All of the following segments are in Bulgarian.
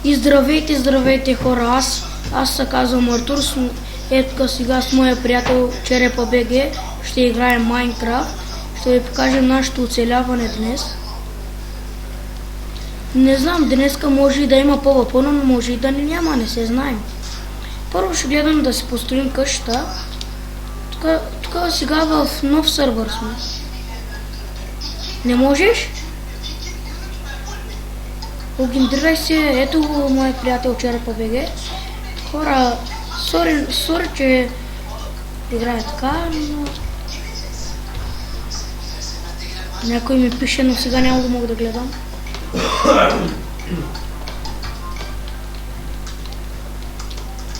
И здравейте, здравейте хора, аз се казвам Артур, ето сега с моя приятел Черепа БГ ще играем Майнкрафт. Ще ви покажем нашето оцеляване днес. Не знам, днеска може и да има PvP, но може и да няма, не се знаем. Първо ще гледам да си построим къщата. Тук сега в нов сървър сме. Не можеш? Логиндрирай се, ето го моят приятел Черепа БГ. Хора, сори, че играе така, но... Някой ми пише, но сега няма да мога да гледам.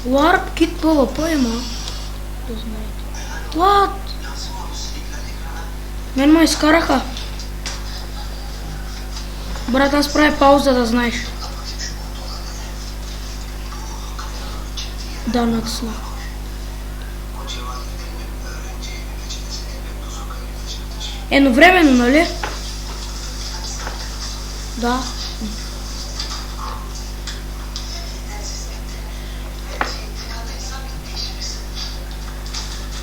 Warp Kit PvP има. Да знаете. What? Мен ме изкараха. Брат, аз правя пауза, да знаеш. Да, натисна. Едновременно, нали? Да.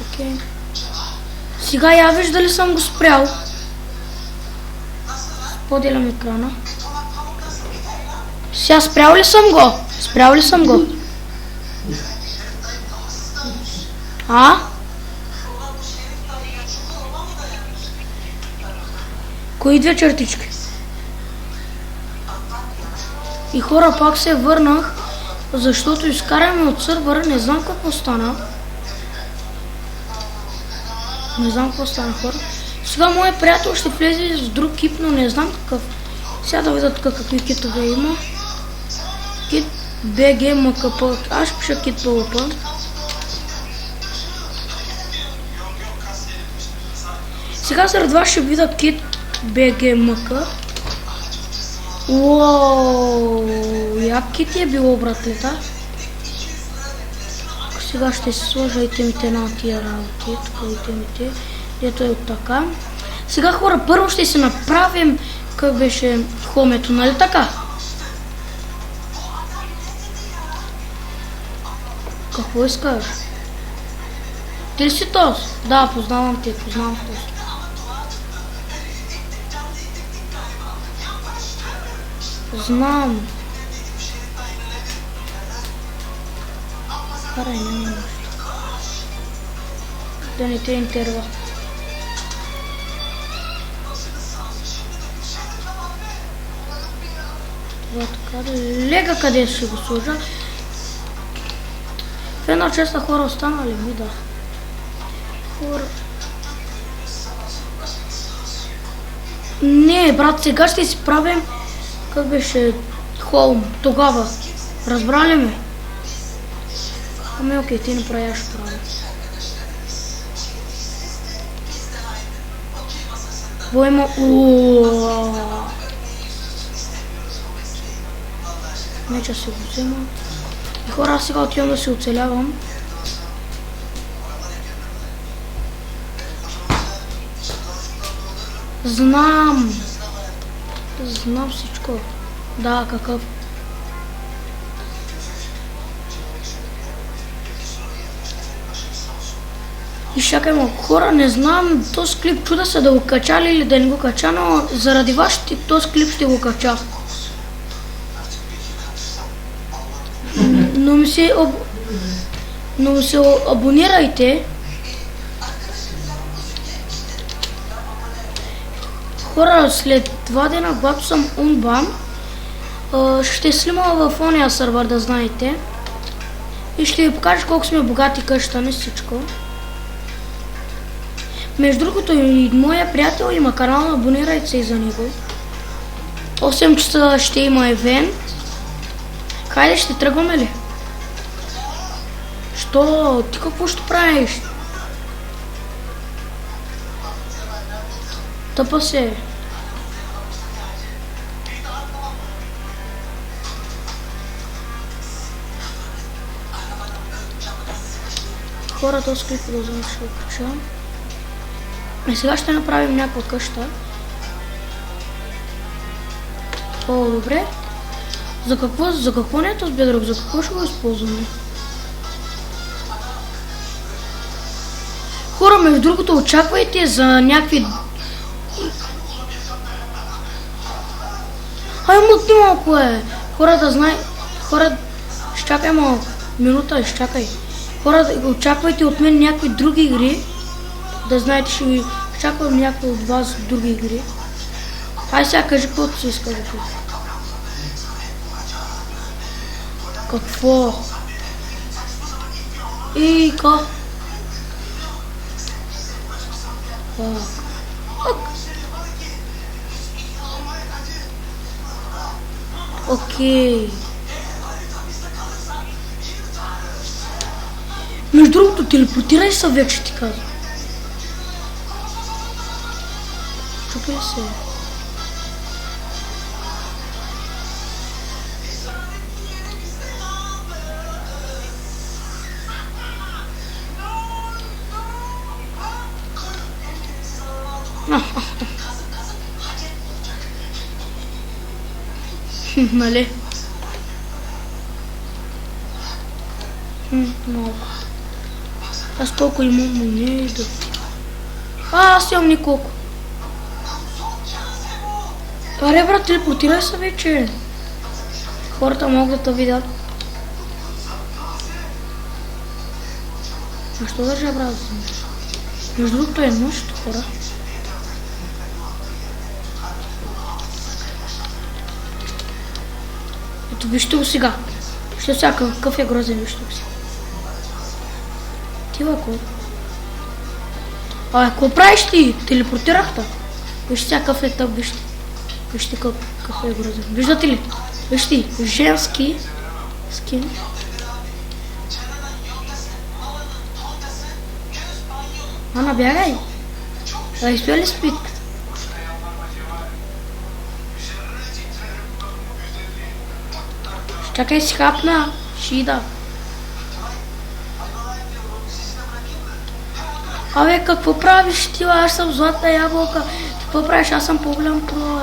Окей. Сега я виж дали съм го спрял. Поделям екрана. Сега спрял ли съм го? Спрял ли съм го? А? Кои две чертички? И хора, пак се върнах, защото изкараме от сървъра, не знам какво стана. Не знам какво стана, хора. Сега моят приятел ще влезе с друг кип, но не знам какъв. Сега да видя тук какви китове има. Кит BG МКП. Аз ще пиша кит PvP. Сега сред вас ще видя кит BG МК. Уоу, як кит е било, братлета. Сега ще си сложа итемите на тия работи. Тук итемите. Ето е от така. Сега хора, първо ще си направим как беше хомето, нали така? Какво искаш? Ти ли си тос? Да, познавам те, познавам тос. Знам. Карай, няма нещо. Да не те интерва. Това така, лега къде ще го сложа. В една честа хора останали ми, да. Хора... Не, брат, сега ще си правим как беше холм тогава. Разбрали ме? Ами окей, ти не правяш право. Войма... Меча се го взема. И хора, аз сега отивам да се оцелявам. Знам всичко. Да, какъв. И чакай малко, хора, не знам този клип, чуда се да го кача или да не го кача, но заради вас този клип ще го кача. Но ми се абонирайте. Хора, след 2 дена, когато съм унбан, ще снимам в ония сървър, да знаете. И ще ви покажа колко сме богати къща, не всичко. Между другото, и моя приятел има канал, абонирайте се и за него. 8 часа ще има евент. Хайде, ще тръгваме ли? Що? Ти какво ще правиш? Тъпа се. Хора, този клип продължавам, ще го кача. И сега ще направим някаква къща. О, добре. За какво не е този бедрок? За какво ще го използваме? Хора, между другото, очаквайте за някакви... Ай, мутни малко е! Хора да знае... Хора... Изчакай малко. Минута, изчакай. Хора, очаквайте от мен някакви други игри. Да знаете, ще ви очаквам някакви от вас други игри. Ай сега кажи каквото си иска да кажа. Какво? И ка? Окей. Между другото, телепортирай се вече, ти казвам. Чупай се. Нали? Малко. Аз колко имам монеда. Аз имам николко. Аре брат, телепортирай се вече. Хората могат да те видят. А що държа брат? Между другото е нощ, хора. Ето вижте го сега. Вижте сега какъв е грозен, вижте го сега. Ти бе, кой? Какво правиш ти? Телепортирахте? Вижте сега какъв е тъп, вижте. Вижте какъв е грозен. Виждате ли? Вижте, женски скин. Ана, бягай. Да изпия ли спитката? Чакай си хапна, шида. Абе, какво правиш ти? Аз съм златна ябълка. Какво правиш? Аз съм по-голям про,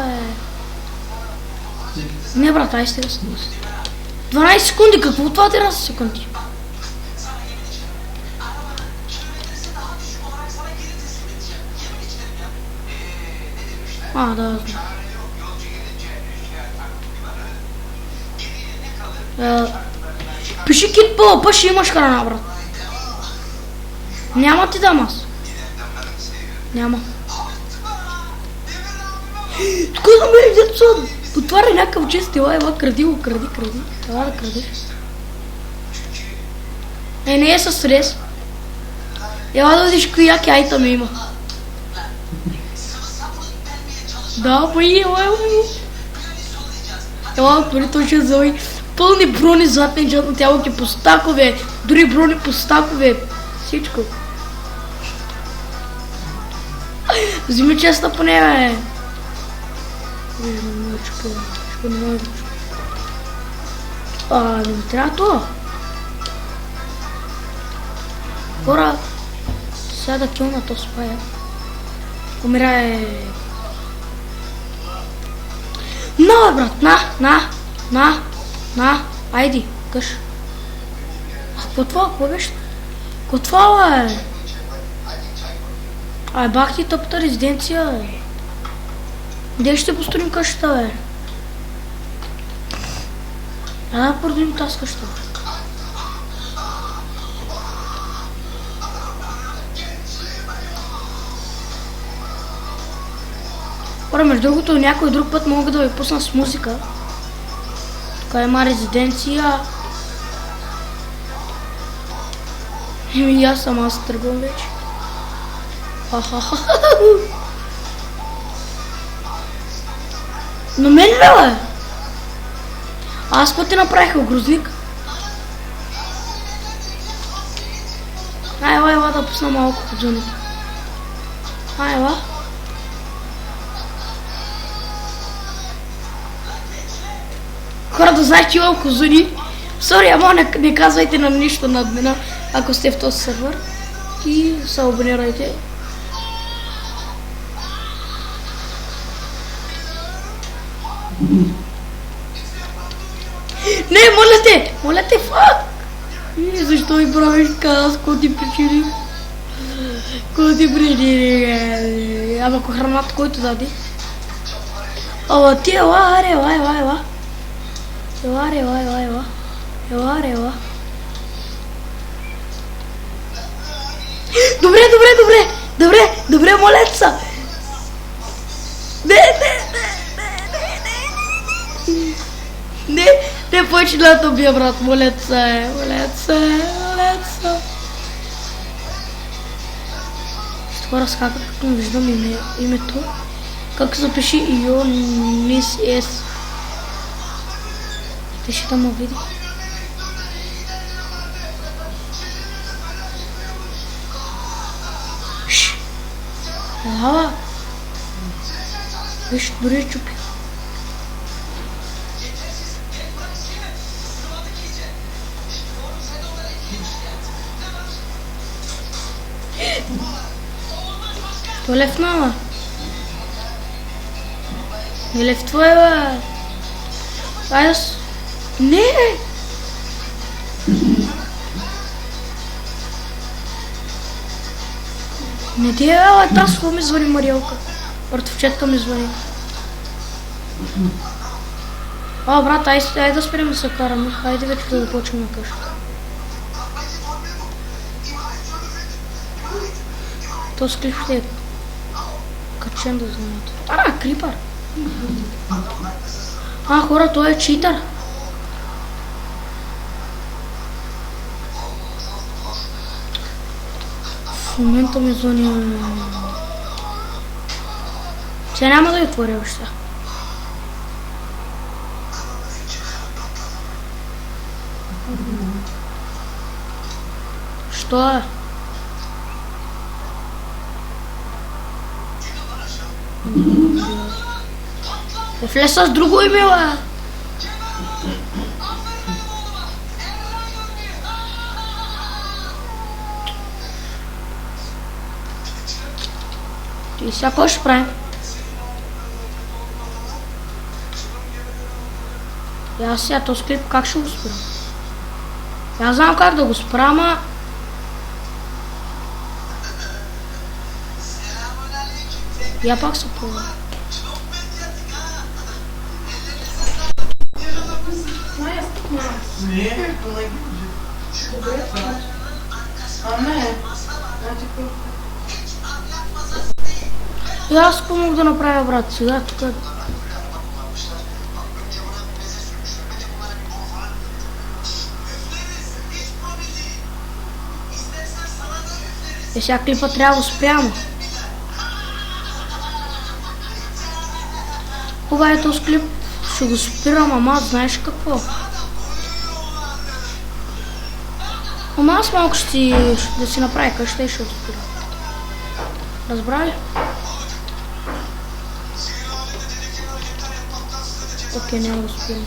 Не, брат, ай стига с нас. 12 секунди, какво това 13 секунди? Да, знам. Пиши кит ПВП, ще имаш храна, брат. Няма ти дам аз. Няма. Тук да намери деца. Отваря някакъв чест, ела, кради го, кради. Ела да крадиш. Не е със стрес. Ела да видиш кои яки айтами има. Да, бай, ела. Ела, пари точно зови. Пълни брони, златни джатни тялки по стакове, дори брони по стакове, всичко. Взими честа по нея, Не ми трябва това. Хора, сега да килна то спая. Умира На, брат, на, айди, къш. Какво това, какво беше? Какво това, бах ти тъпата резиденция, Де ще построим къщата, Да продължим тази къща. Хора, между другото, някой друг път мога да ви пусна с музика. Тук има резиденция. И аз сама се тръгвам вече. Но мен ли, бе? Аз пъти направиха грозник. Ела да пусна малко козуни. Ела. Хора, да знаете, че имам козуни. Сори, ама не казвайте нам нищо над мен, ако сте в този сервер. И се абонирайте. Не, моля те, фак! Защо ми правиш така, с какво ти причини? Какво ти причини? Ама ако храната, който даде? Ала ти, ела. Ела. Добре, моля се! Не, повече да те убия, брат, моля се. Ще хора скакат, като не виждам името. Как се запиши Ионис С. Те ще там види. Лава! Виж, дори чупи. То лефнала. Не лефтва е, бе. Айдас. Не! Не ти е, бе, таз, какво ми звъни Мариелка? Братовчетка ми звъни. Брат, айде да спрем да се караме. Айде вече да започваме на къща. То с клип ще е качен да знаете. Крипър! Хора, той е читър. В момента ми звъни. Сега няма да я отворя още. Що е? Влеса с друго име, бе! И сега кой ще правим? Аз сега този клип как ще го спра? Аз знам как да го спра, ама... Я пак се пробвам. Не, добре. Не. И аз помог да направя, брат, сега тук. Сега клипа трябва да спрямо. Кога е този клип? Ще го спирам, ама знаеш какво? Ама аз малко ще да си направя къща и ще го спирам. Разбра ли? Окей, няма да спирам.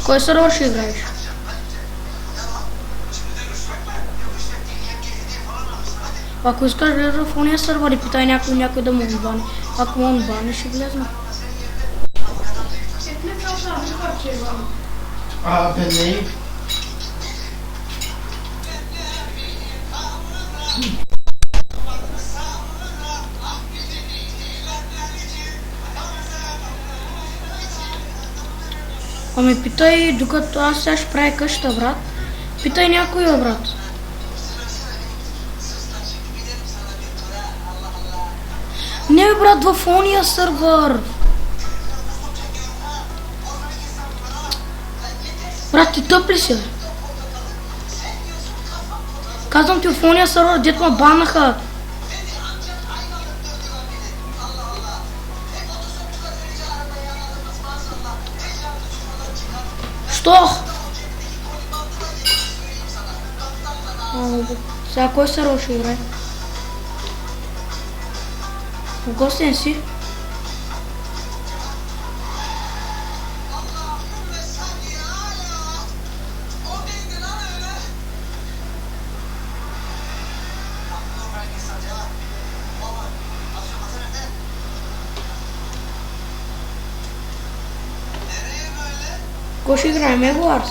Кой сервер ще играеш? Ако искаш влеза в уния сервер и питай някой да му отбани. Ако му отбани, ще влезна. Бе, не. Ами питай, докато аз сега ще правя къща, брат. Питай някой, брат. Не, брат, в ония сървър. Брат, ти тъп ли си? Казвам ти в ония сървър, дет ме банаха. Що? Сега кой сървър ще играе? Гостен си? Кой ще играем? Его Арс?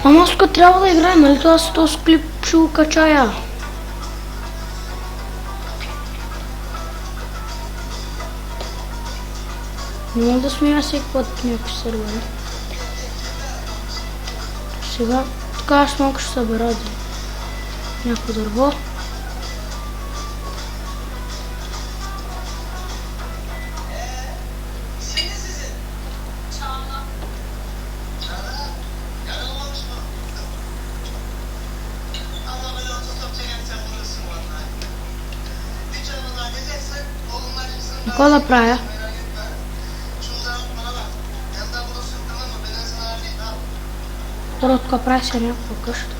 Ама аз тук трябва да играем, нали? Това с този клип ще го качая. Не мога да смея всеки път в някакви сервери. Сега, така аз малко ще събера някакво дърво. Какво да правя? Първо тук прави се някаква къща.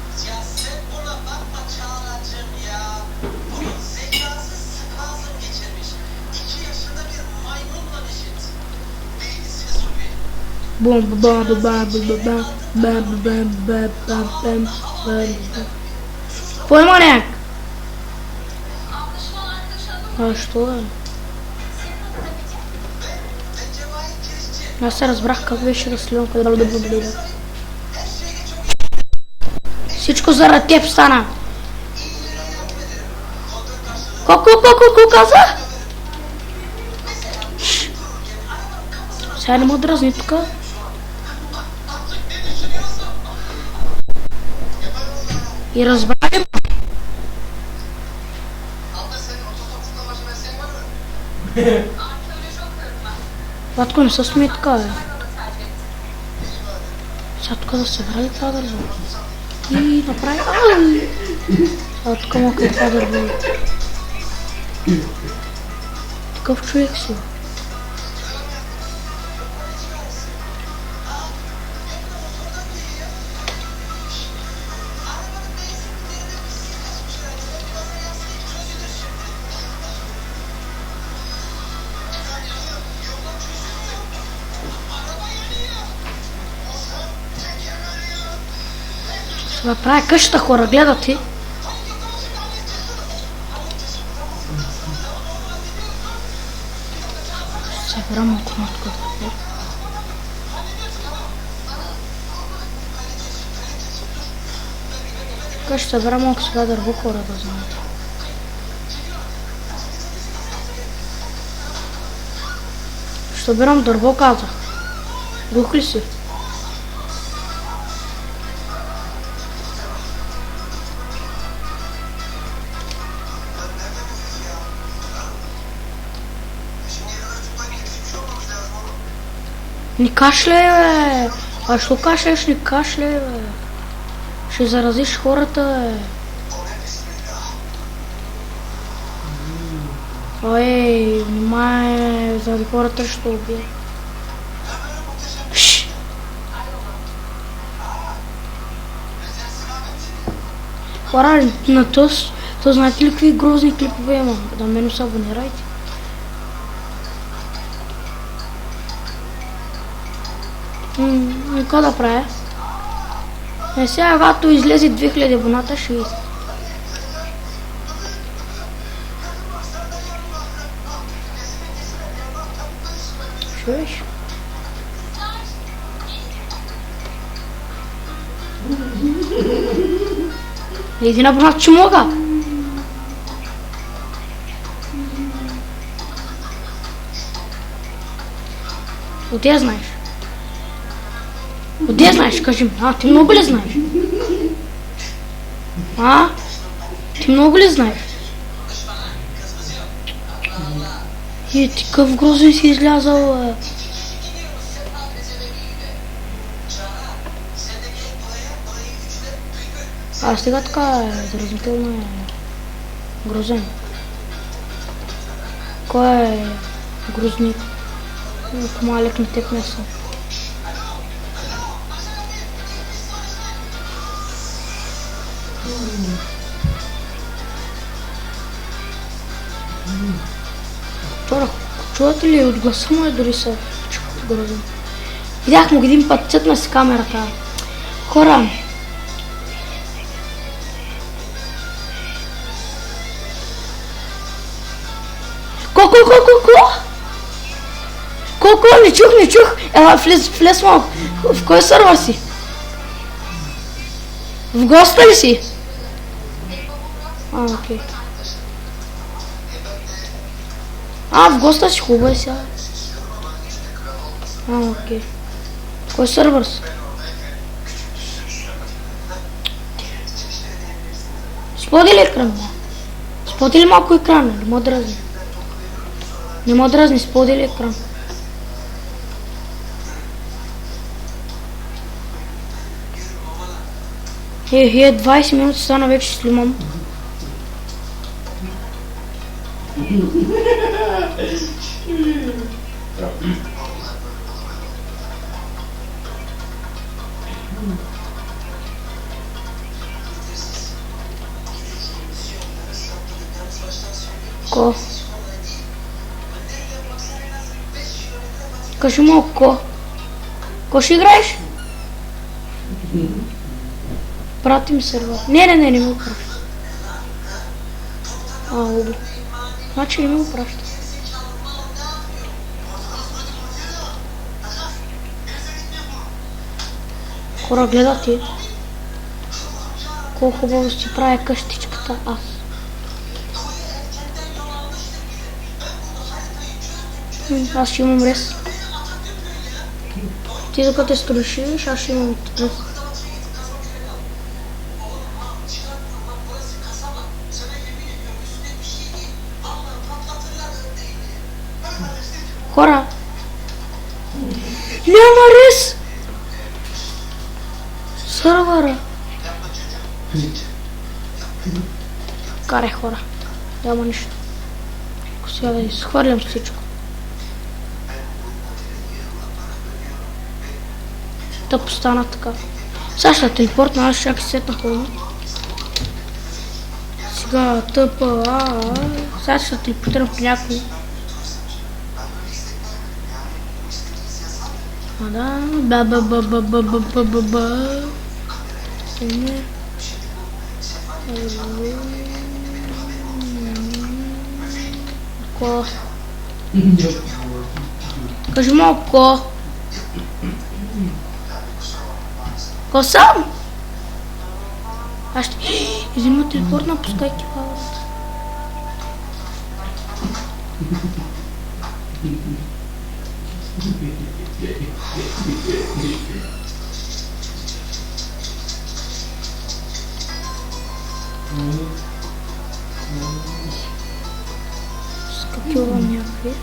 Бум бам бам бам бам бам бам бам бам бам. Пойма няк! А що е? Аз се разбрах как беше да сливам къде да бъде. Всичко заради теб стана. Ко каза? Сега не му дразни тук. И разбрали. Батко не се смее така, бе. Сега тук да се вради това дърво. И направи... Сега тук малко е това дърво. Такъв човек си. Сега прави къщата, хора, гледате. Ще събера малко на тук дърво. Тук ще събера малко сега дърво, хора, да знаете. Ще събирам дърво, казах. Дух ли си? Ни кашляй, бе! А що кашляш, ни кашляй, бе! Ще заразиш хората, бе! Ой, внимай, заради хората ще убия. Хора, на този, знаете ли какви грозни клипове има? Да мен се абонирайте. Какво да правя? Сега, когато излезе 2000 абоната, ще видите. Чуеш? Един абонат ще мога. Откъде знаеш? Откъде знаеш, кажи ми? Ти много ли знаеш? Ти много ли знаеш? Ти къв грозен си излязал, бе. Сега така е заразително грозен. Кой е грозник? Малек на теб не съм. Хора, чувате ли от гласа му дори са грозен? Видях му един път, цътна си камерата. Хора, Ко? Не чух. Ела, влез малко. В кой сървър си? В госта ли си? Окей. В госта си, хубаво е сега. Окей. Кой сървър си? Споди ли екран? Споди ли малко екран? Не ме дразни. Не ме дразни, споди ли екран? 20 минути стана, вече снимам. Ко? Кажи малко ко? Ко ще играеш? Прати ми сервер. Не ми го праща. Лудо. Значи не ми го праща. Хора, гледате. Колко хубаво си прави къщичката аз. Аз ще имам рез. Ти докато те строишиш, аз ще имам рез. Хора! Няма рез! Сървъра! Карай, хора. Няма нищо. Сега да изхвърлям всичко. Тъпо стана така. Сега ще телепортна, аз чакай сетна хубаво. Сега тъпа, сега ще телепортирам в някой. Ко? Кажи малко ко? Ко съм? Аз ще... Взима телепортна, пускайки паузата. Скъпилам някакви.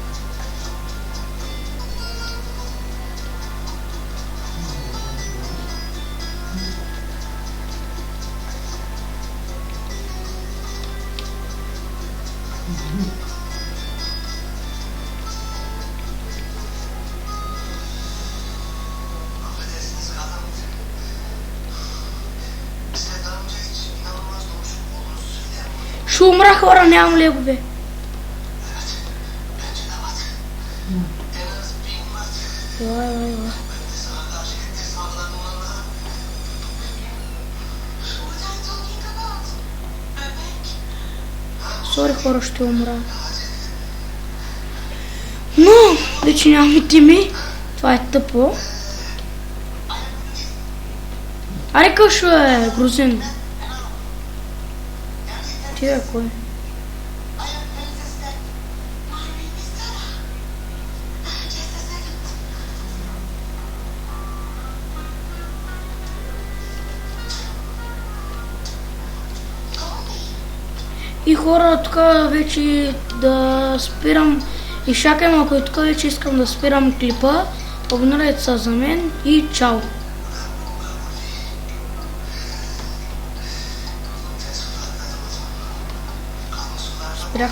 Ще умра, хора, нямам легове. Ела. Сори, хора, ще умра. Но, вече нямаме тими. Това е тъпо. Аре, къщо е грузин? Ти е кой? И хора, тук вече да спирам и чакай малко, и тук вече искам да спирам клипа. Абонирайте се за мен и чао! Спрях.